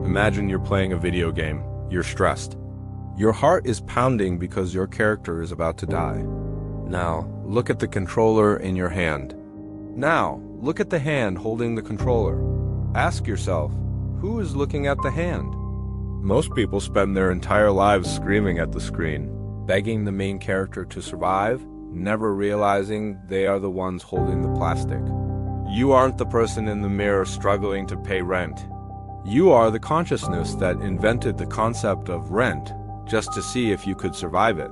Imagine you're playing a video game. You're stressed. Your heart is pounding because your character is about to die. Now, look at the controller in your hand. Now, look at the hand holding the controller. Ask yourself, who is looking at the hand? Most people spend their entire lives screaming at the screen, begging the main character to survive, never realizing they are the ones holding the plastic. You aren't the person in the mirror struggling to pay rent. You are the consciousness that invented the concept of rent just to see if you could survive it.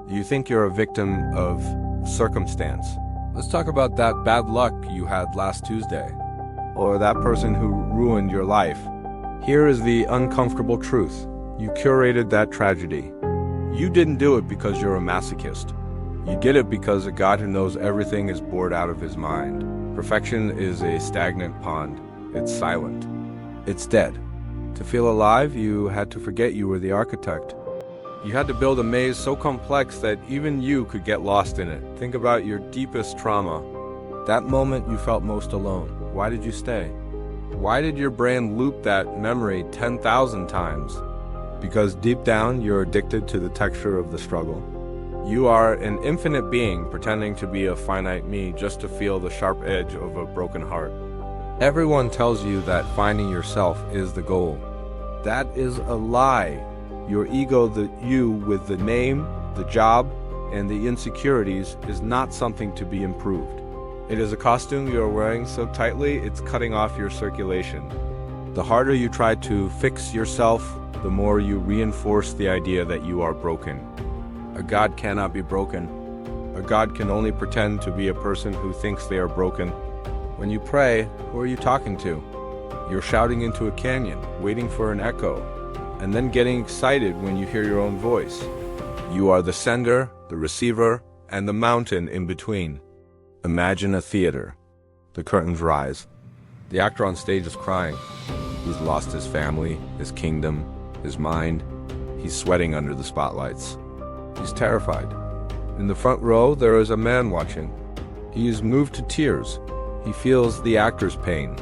You think you're a victim of circumstance. Let's talk about that bad luck you had last Tuesday, or that person who ruined your life. Here is the uncomfortable truth. You curated that tragedy. You didn't do it because you're a masochist. You did it because a God who knows everything is bored out of his mind. Perfection is a stagnant pond. It's silent. It's dead. To feel alive, you had to forget you were the architect. You had to build a maze so complex that even you could get lost in it. Think about your deepest trauma. That moment you felt most alone. Why did you stay? Why did your brain loop that memory 10,000 times? Because deep down, you're addicted to the texture of the struggle. You are an infinite being pretending to be a finite me just to feel the sharp edge of a broken heart. Everyone tells you that finding yourself is the goal. That is a lie. Your ego, the you with the name, the job, and the insecurities is not something to be improved. It is a costume you are wearing so tightly it's cutting off your circulation. The harder you try to fix yourself, the more you reinforce the idea that you are broken. A God cannot be broken. A God can only pretend to be a person who thinks they are broken. When you pray, who are you talking to? You're shouting into a canyon, waiting for an echo, and then getting excited when you hear your own voice. You are the sender, the receiver, and the mountain in between. Imagine a theater. The curtains rise. The actor on stage is crying. He's lost his family, his kingdom, his mind. He's sweating under the spotlights. He's terrified. In the front row, there is a man watching. He is moved to tears. He feels the actor's pain.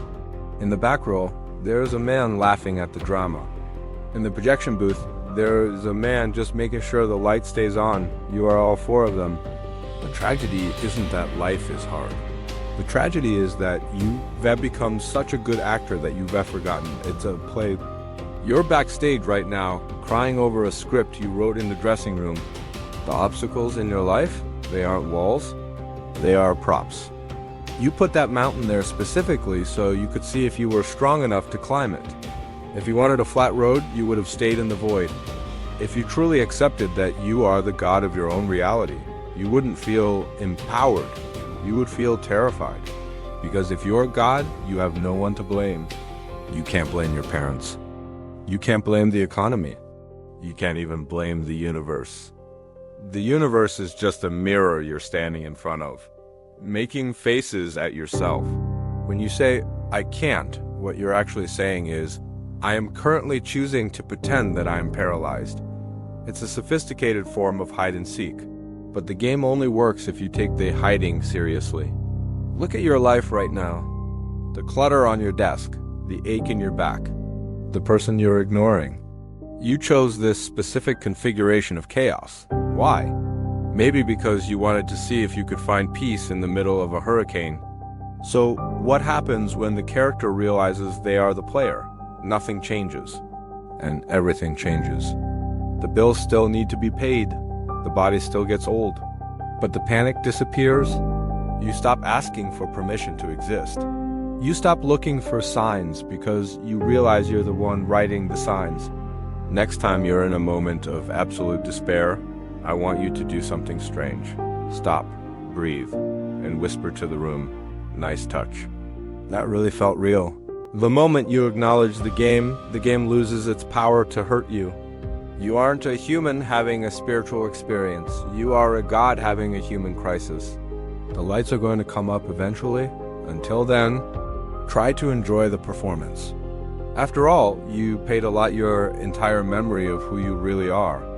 In the back row, there is a man laughing at the drama. In the projection booth, there is a man just making sure the light stays on. You are all four of them. The tragedy isn't that life is hard. The tragedy is that you have become such a good actor that you have forgotten it's a play. You're backstage right now, crying over a script you wrote in the dressing room. The obstacles in your life, they aren't walls, they are props. You put that mountain there specifically so you could see if you were strong enough to climb it. If you wanted a flat road, you would have stayed in the void. If you truly accepted that you are the God of your own reality, you wouldn't feel empowered. You would feel terrified. Because if you're God, you have no one to blame. You can't blame your parents. You can't blame the economy. You can't even blame the universe. The universe is just a mirror you're standing in front of, making faces at yourself. When you say, I can't, what you're actually saying is, I am currently choosing to pretend that I am paralyzed. It's a sophisticated form of hide and seek, but the game only works if you take the hiding seriously. Look at your life right now. The clutter on your desk, the ache in your back, the person you're ignoring. You chose this specific configuration of chaos. Why? Maybe because you wanted to see if you could find peace in the middle of a hurricane. So, what happens when the character realizes they are the player? Nothing changes, and everything changes. The bills still need to be paid, the body still gets old, but the panic disappears. You stop asking for permission to exist. You stop looking for signs because you realize you're the one writing the signs. Next time you're in a moment of absolute despair, I want you to do something strange. Stop, breathe, and whisper to the room, nice touch. That really felt real. The moment you acknowledge the game loses its power to hurt you. You aren't a human having a spiritual experience. You are a God having a human crisis. The lights are going to come up eventually. Until then, try to enjoy the performance. After all, you paid a lot your entire memory of who you really are.